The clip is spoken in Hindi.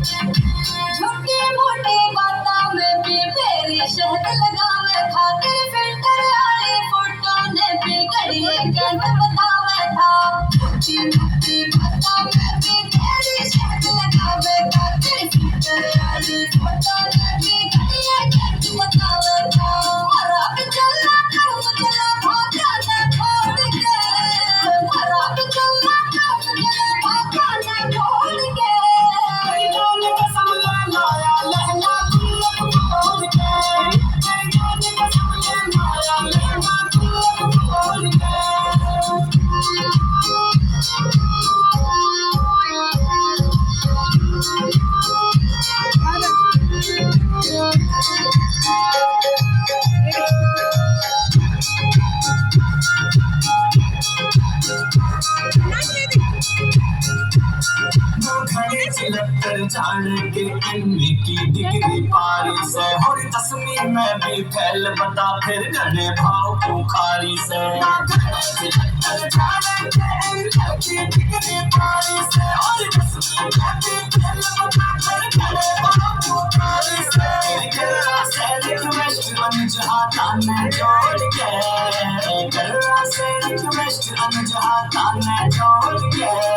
छोटी मोटी बातों में भी मेरी शहद लगावे था तेरे फिल्टर वाली फोटो ने भी घड़िए कैसे बतावे था छोटी मोटी बातों में भी मेरी शहद लगावे था तेरे फिल्टर वाली फोटो ने भी घड़िए कैसे बतावे था मरा के चलना कर्म चला भागा ना छोड़ के मरा के चलना कर्म चला भागा ना छोड़ के जान के इनकी डिग्री पारी से और 10वीं में भी फैल बता फिर गणे भाव बुखारी से जान के इनकी डिग्री पारी से और 10वीं में भी फैल बता फिर गणे भाव बुखारी से रिक्वेस्ट अनजहाता ने जोड़ के रिक्वेस्ट अनजहाता ने जोड़ के